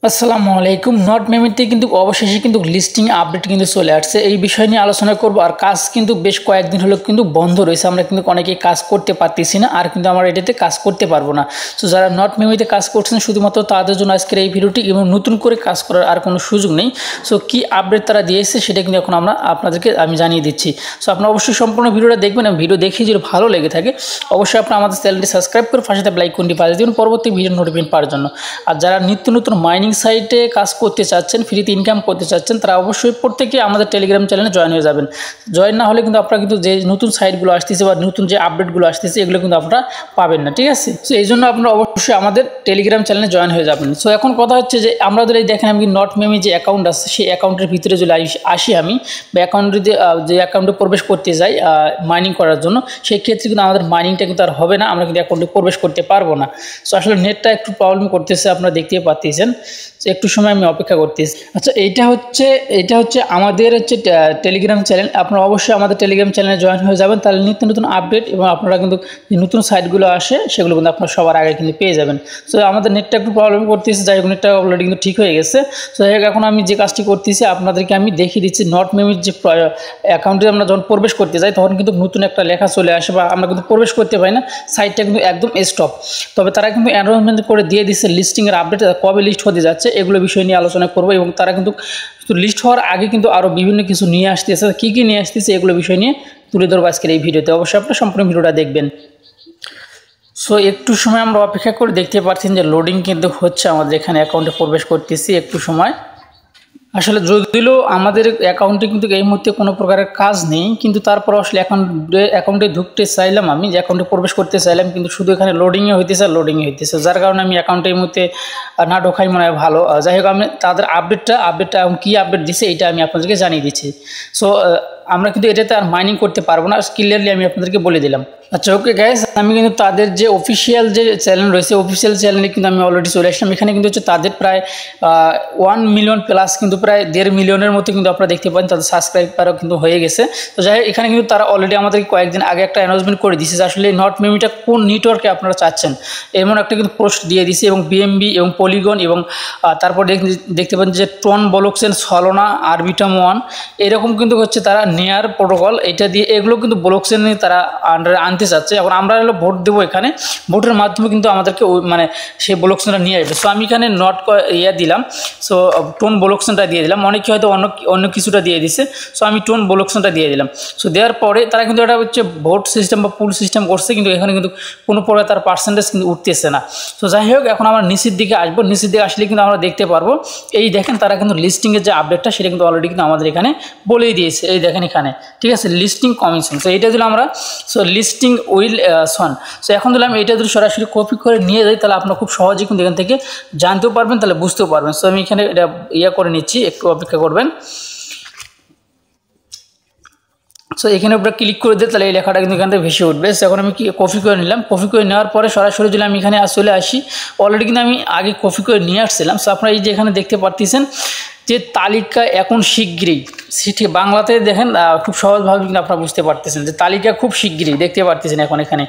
আসসালামু আলাইকুম। নট মেমিতে কিন্তু অবশেষে কিন্তু লিস্টিং আপডেট কিন্তু চলে আসছে। এই বিষয় নিয়ে আলোচনা করব। আর কাজ কিন্তু বেশ কয়েকদিন হলো কিন্তু বন্ধ রয়েছে, আমরা কিন্তু অনেকেই কাজ করতে পারতেছি না, আর কিন্তু আমরা এটাতে কাজ করতে পারবো না। সো যারা নট মেমিতে কাজ করছেন শুধুমাত্র তাদের জন্য আজকের এই ভিডিওটি, এবং নতুন করে কাজ করার আর কোনো সুযোগ নেই। সো কি আপডেট তারা দিয়েছে সেটা কিন্তু এখন আপনাদেরকে আমি জানিয়ে দিচ্ছি। সো আপনারা অবশ্যই সম্পূর্ণ ভিডিওটা দেখবেন, এবং ভিডিও দেখে যদি ভালো লেগে থাকে অবশ্যই আপনারা আমাদের চ্যানেলটি সাবস্ক্রাইব করে পাশে থাকা আইকনটি বাজিয়ে দিন পরবর্তী ভিডিও নোটিফিকেশন পাওয়ার জন্য। আর যারা নিত্য নতুন মাইনিং সাইটে কাজ করতে চাচ্ছেন, ফ্রিতে ইনকাম করতে চাচ্ছেন, তারা অবশ্যই প্রত্যেকে আমাদের টেলিগ্রাম চ্যানেলে জয়েন হয়ে যাবেন। জয়েন না হলে কিন্তু আপনারা কিন্তু যে নতুন সাইটগুলো আসতেছে বা নতুন যে আপডেটগুলো আসতেছে এগুলো কিন্তু আপনারা পাবেন না, ঠিক আছে? সো এই জন্য আপনারা অবশ্যই আমাদের টেলিগ্রাম চ্যানেলে জয়েন হয়ে যাবেন। সো এখন কথা হচ্ছে যে আমাদের এই দেখেন আমি নট মেমি যে অ্যাকাউন্ট আছে সেই অ্যাকাউন্টের ভিতরে যদি আসি আমি, বা অ্যাকাউন্টে যে অ্যাকাউন্টে প্রবেশ করতে যাই মাইনিং করার জন্য, সেই ক্ষেত্রে কিন্তু আমাদের মাইনিংটা কিন্তু আর হবে না, আমরা কিন্তু অ্যাকাউন্টে প্রবেশ করতে পারবো না। সো আসলে নেটটা একটু প্রবলেম করতেছে, আপনারা দেখতেই পাচ্ছেন। একটু সময় আমি অপেক্ষা করতেছি। আচ্ছা, এটা হচ্ছে আমাদের টেলিগ্রাম চ্যানেল। আপনারা অবশ্যই আমাদের টেলিগ্রাম চ্যানেলে জয়েন হয়ে যাবেন, তাহলে নিত্য নতুন আপডেট এবং আপনারা কিন্তু যে নতুন সাইটগুলো আসে সেগুলো কিন্তু আপনারা সবার আগে কিন্তু পেয়ে যাবেন। সো আমাদের নেটটা একটু প্রবলেম করতেছে, যাই হোক নেটটা অলরেডি কিন্তু ঠিক হয়ে গেছে। সো যাই হোক এখন আমি যে কাজটি করতেছি আপনাদেরকে আমি দেখিয়ে দিচ্ছি। নট মেমির যে অ্যাকাউন্টে আমরা যখন প্রবেশ করতে যাই তখন কিন্তু নতুন একটা লেখা চলে আসে, বা আমরা কিন্তু প্রবেশ করতে পারি না, সাইটটা কিন্তু একদম স্টপ। তবে তারা কিন্তু অ্যানাউন্সমেন্ট করে দিয়ে দিচ্ছে লিস্টিংয়ের আপডেট কবে লিস্ট হতে যাচ্ছে, এগুলো বিষয় নিয়ে আলোচনা করবো। এবং তারা কিন্তু লিস্ট হওয়ার আগে কিন্তু আরও বিভিন্ন কিছু নিয়ে আসতেছে, কী কী নিয়ে আসতেছে এগুলো বিষয় নিয়ে তুলে ধরবো আজকের এই ভিডিওতে। অবশ্যই আপনারা সম্পূর্ণ ভিডিওটা দেখবেন। সো একটু সময় আমরা অপেক্ষা করে দেখতে পাচ্ছেন যে লোডিং কিন্তু হচ্ছে, আমাদের এখানে অ্যাকাউন্টে প্রবেশ করতেছি একটু সময়। আসলে যদিও আমাদের অ্যাকাউন্টে কিন্তু এই মুহূর্তে কোনো প্রকারের কাজ নেই, কিন্তু তারপর আসলে অ্যাকাউন্টে ঢুকতে চাইলাম, আমি যে অ্যাকাউন্টে প্রবেশ করতে চাইলাম, কিন্তু শুধু এখানে লোডিংয়ে হইতেছে যার কারণে আমি অ্যাকাউন্টে এই মুহূর্তে না ঢোকাই মনে হয় ভালো। যাই হোক আমি তাদের আপডেটটা কী আপডেট দিচ্ছে এইটা আমি আপনাদেরকে জানিয়ে দিচ্ছি। সো আমরা কিন্তু এটাতে আর মাইনিং করতে পারবো না, ক্লিয়ারলি আমি আপনাদেরকে বলে দিলাম। আচ্ছা ওকে গাইস, আমি কিন্তু তাদের যে অফিসিয়াল যে চ্যানেল রয়েছে অফিসিয়াল চ্যানেলে কিন্তু আমি অলরেডি চলে আসলাম। এখানে কিন্তু হচ্ছে তাদের প্রায় 1 মিলিয়ন প্লাস, কিন্তু প্রায় 1.5 মিলিয়নের মতো কিন্তু আপনারা দেখতে পান তাদের সাবস্ক্রাইবারও কিন্তু হয়ে গেছে। তো যাই হোক এখানে কিন্তু তারা অলরেডি আমাদেরকে কয়েকদিন আগে একটা অ্যানাউন্সমেন্ট করে দিয়েছে যে আসলে নট মেমিটা কোন নেটওয়ার্কে আপনারা চাচ্ছেন, এমন একটা কিন্তু পোস্ট দিয়ে দিয়েছে। এবং বিএমবি এবং পলিগন এবং তারপর দেখতে পান যে টন ব্লকচেন, সলোনা, আরবিটাম 1 এরকম কিন্তু হচ্ছে তারা নেয়ার প্রোটোকল এটা দিয়ে এগুলো কিন্তু ব্লকচেন নিয়ে তারা আন্ডারে আনতে চাচ্ছে। এখন আমরা হলো ভোট দেবো, এখানে ভোটের মাধ্যমে কিন্তু আমাদেরকে মানে সেই ব্লকচেনটা নিয়ে আসবে। সো আমি এখানে দিলাম, সো টোন ব্লকচেনটা দিয়ে দিলাম। অনেকে হয়তো অন্য কিছুটা দিয়ে দিছে, সো আমি টোন ব্লকচেনটা দিয়ে দিলাম। সো দেওয়ার পরে তারা কিন্তু এটা হচ্ছে ভোট সিস্টেম বা পুল সিস্টেম করছে, কিন্তু এখানে কিন্তু কোনো প্রকার তার পার্সেন্টেজ কিন্তু উঠতেছে না। সো যাই হোক এখন আমরা নিচের দিকে আসবো, নিচের দিকে আসলে কিন্তু আমরা দেখতে পারবো এই দেখেন তারা কিন্তু লিস্টিংয়ের যে আপডেটটা সেটা কিন্তু অলরেডি কিন্তু আমাদের এখানে বলেই দিয়েছে। এই দেখেন এখানে, ঠিক আছে, লিস্টিং কমিশন। সো এইটা দিলাম আমরা, so listing will Son. So এখন দিলাম এইটা যদি সরাসরি কপি করে নিয়ে যাই তাহলে আপনারা খুব সহজেই কিন্তু এখান থেকে জানতেও পারবেন, তাহলে বুঝতেও পারবেন। সো আমি এখানে এটা করে নিচ্ছি, একটু অপেক্ষা করবেন। সো এখানে উপরে ক্লিক করে দিই, তাহলে এই লেখাটা কিন্তু এখান থেকে ভেসে উঠবে। এখন আমি কপি করে নিলাম, কপি করে নেওয়ার পরে সরাসরি যদি আমি এখানে চলে আসি, অলরেডি কিন্তু আমি আগে কপি করে নিয়ে আসছিলাম। সো আপনারা এই যে এখানে দেখতে পাচ্ছেন যে তালিকা এখন শিগগিরই, ঠিক বাংলাতে দেখেন খুব সহজভাবে কিন্তু আপনারা বুঝতে পারতেছেন যে তালিকা খুব শিগগিরই দেখতে পারতেছেন এখন এখানে।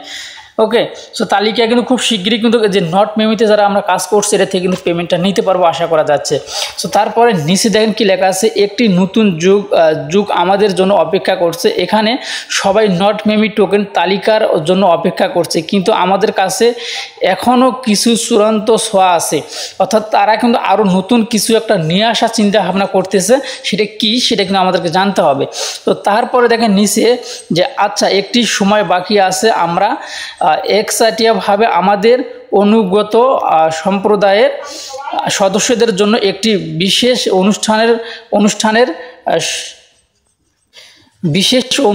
ওকে, সো তালিকা কিন্তু খুব শিগগিরই কিন্তু যে নট মেমিতে যারা আমরা কাজ করছি এটা থেকে কিন্তু পেমেন্টটা নিতে পারবো আশা করা যাচ্ছে। সো তারপরে নিচে দেখেন কি লেখা আছে, একটি নতুন যুগ আমাদের জন্য অপেক্ষা করছে। এখানে সবাই নট মেমি টোকেন তালিকার জন্য অপেক্ষা করছে, কিন্তু আমাদের কাছে এখনও কিছু চূড়ান্ত ছোঁয়া আছে, অর্থাৎ তারা কিন্তু আরও নতুন কিছু একটা নিয়ে আসার চিন্তা ভাবনা করতেছে। সেটা কি সেটা কিন্তু আমাদেরকে জানতে হবে। তো তারপরে দেখেন নিচে যে আচ্ছা একটি সময় বাকি আছে, আমরা একচাটিয়াভাবে আমাদের অনুগত সম্প্রদায়ের সদস্যদের জন্য একটি বিশেষ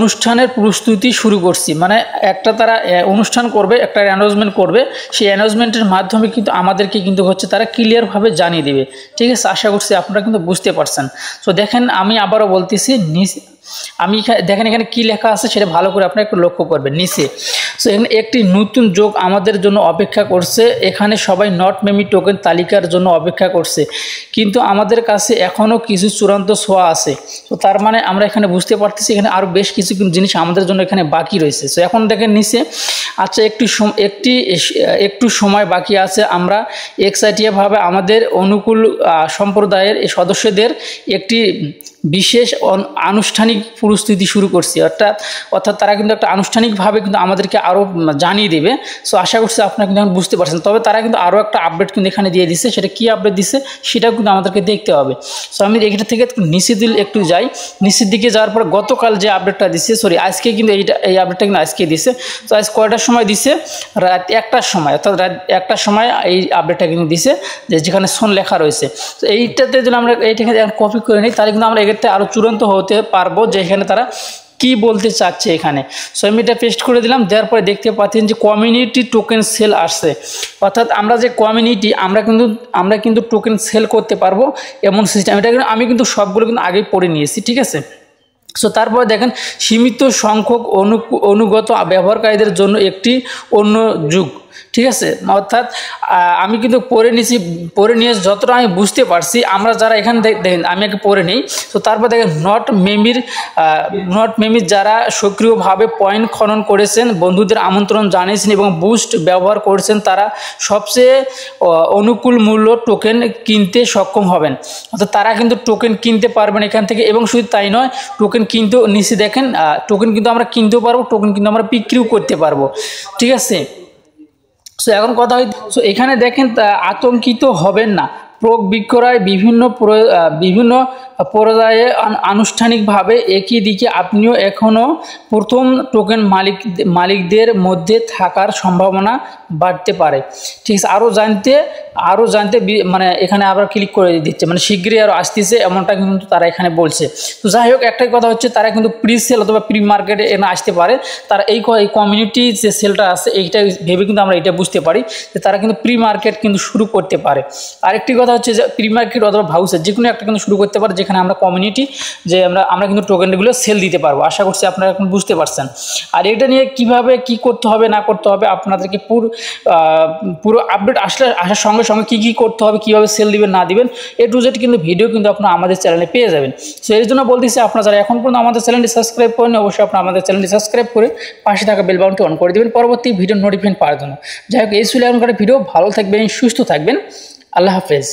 অনুষ্ঠানের প্রস্তুতি শুরু করছি। মানে একটা তারা অনুষ্ঠান করবে, একটা অ্যানাউন্সমেন্ট করবে, সেই অ্যানাউন্সমেন্টের মাধ্যমে কিন্তু আমাদেরকে কিন্তু হচ্ছে তারা ক্লিয়ারভাবে জানিয়ে দেবে, ঠিক আছে? আশা করছি আপনারা কিন্তু বুঝতে পারছেন। তো দেখেন আমি আবারও বলতেছি, আমি দেখেন এখানে কি লেখা আছে সেটা ভালো করে আপনারা একটু লক্ষ্য করবেন নিচে। সো এখানে একটি নতুন যোগ আমাদের জন্য অপেক্ষা করছে, এখানে সবাই নট মেমি টোকেন তালিকার জন্য অপেক্ষা করছে, কিন্তু আমাদের কাছে এখনও কিছু চূড়ান্ত ছোঁয়া আছে। তো তার মানে আমরা এখানে বুঝতে পারতেছি এখানে আরও বেশ কিছু জিনিস আমাদের জন্য এখানে বাকি রয়েছে। সো এখন দেখেন নিচে আচ্ছা, একটু সময় বাকি আছে। আমরা এক্সাইটিভাবে আমাদের অনুকূল সম্প্রদায়ের সদস্যদের একটি বিশেষ আনুষ্ঠানিক প্রস্তুতি শুরু করছি, অর্থাৎ তারা কিন্তু একটা আনুষ্ঠানিকভাবে কিন্তু আমাদেরকে আরও জানিয়ে দেবে। সো আশা করছি আপনারা কিন্তু এখন বুঝতে পারছেন। তবে তারা কিন্তু আরও একটা আপডেট কিন্তু এখানে দিয়ে দিচ্ছে, সেটা কী আপডেট দিচ্ছে সেটাও কিন্তু আমাদেরকে দেখতে হবে। সো আমি এইটা থেকে নিচের একটু যাই, নিচের দিকে যাওয়ার পর গতকাল যে আপডেটটা দিচ্ছে, আজকে কিন্তু এই আপডেটটা কিন্তু আজকে দিচ্ছে। তো আজ কয়টার সময় দিচ্ছে? রাত 1টার সময়, অর্থাৎ রাত 1টার সময় এই আপডেটটা কিন্তু দিচ্ছে, যেখানে সোন লেখা রয়েছে। তো এইটাতে যদি আমরা এইটাকে কপি করে নিই, তাহলে কিন্তু আমরা এক্ষেত্রে আরও চূড়ান্ত হতে পারবো যে এখানে তারা কি বলতে চাচ্ছে এখানে। সো আমি এটা পেস্ট করে দিলাম, দেওয়ার পরে দেখতে পাচ্ছেন যে কমিউনিটি টোকেন সেল আসছে, অর্থাৎ আমরা যে কমিউনিটি আমরা কিন্তু টোকেন সেল করতে পারবো এমন সিস্টেম। এটা কিন্তু আমি কিন্তু সবগুলো কিন্তু আগেই পড়ে নিয়েছি, ঠিক আছে। সো তারপরে দেখেন সীমিত সংখ্যক অনুগত ব্যবহারকারীদের জন্য একটি অন্য যুগ, ঠিক আছে। অর্থাৎ আমি কিন্তু পড়ে নিয়ে যতটা আমি বুঝতে পারছি, আমরা যারা এখানে দেখেন আমি আগে পড়ে নিই। তো তারপর দেখেন নট মেমির যারা সক্রিয়ভাবে পয়েন্ট খনন করেছেন, বন্ধুদের আমন্ত্রণ জানিয়েছেন এবং বুস্ট ব্যবহার করেছেন, তারা সবচেয়ে অনুকূল মূল্য টোকেন কিনতে সক্ষম হবেন। অর্থাৎ তারা কিন্তু টোকেন কিনতে পারবেন এখান থেকে। এবং শুধু তাই নয়, টোকেন কিনতেও নিচে দেখেন টোকেন কিন্তু আমরা কিনতেও পারবো, টোকেন কিন্তু আমরা বিক্রিও করতে পারবো, ঠিক আছে। সো এখন কথা হয়, সো এখানে দেখেন আতঙ্কিত হবেন না, প্রয়োগ বিক্রয় বিভিন্ন পর্যায়ে আনুষ্ঠানিকভাবে একই দিকে আপনিও এখনও প্রথম টোকেন মালিকদের মধ্যে থাকার সম্ভাবনা বাড়তে পারে, ঠিক আছে। আরও জানতে মানে এখানে আবার ক্লিক করে দিচ্ছে, মানে শীঘ্রই আরও আসতেছে এমনটা কিন্তু তারা এখানে বলছে। তো যাই হোক, একটাই কথা হচ্ছে তারা কিন্তু প্রি সেল অথবা প্রি মার্কেটে এখানে আসতে পারে। তারা এই কমিউনিটি যে সেলটা আছে এইটা ভেবে কিন্তু আমরা এটা বুঝতে পারি যে তারা কিন্তু প্রি মার্কেট কিন্তু শুরু করতে পারে। আরেকটি কথা হচ্ছে যে প্রি মার্কেট অথবা ভাউচার যে কোনো একটা কিন্তু শুরু করতে পারে, যেখানে আমরা কমিউনিটি যে আমরা কিন্তু টোকেনগুলো সেল দিতে পারবো। আশা করছি আপনারা এখন বুঝতে পারছেন। আর এটা নিয়ে কিভাবে কি করতে হবে না করতে হবে আপনাদেরকে পুরো আপডেট আসার সঙ্গে সঙ্গে কী করতে হবে, কীভাবে সেল দিবেন না দিবেন, এ টু জেড কিন্তু ভিডিও কিন্তু আপনারা আমাদের চ্যানেলে পেয়ে যাবেন। সো এর জন্য বলতেছি, আপনারা যারা এখন পর্যন্ত আমাদের চ্যানেলটি সাবস্ক্রাইব করেন, অবশ্যই আপনারা আমাদের চ্যানেলটি সাবস্ক্রাইব করে পাশে থাকা বেল বাটনটি অন করে দেবেন পরবর্তী ভিডিও নোটিফিকেশন পাওয়ার জন্য। যাই হোক, এই ছিল এখনকার ভিডিও। ভালো থাকবেন, সুস্থ থাকবেন, আল্লাহ হাফেজ।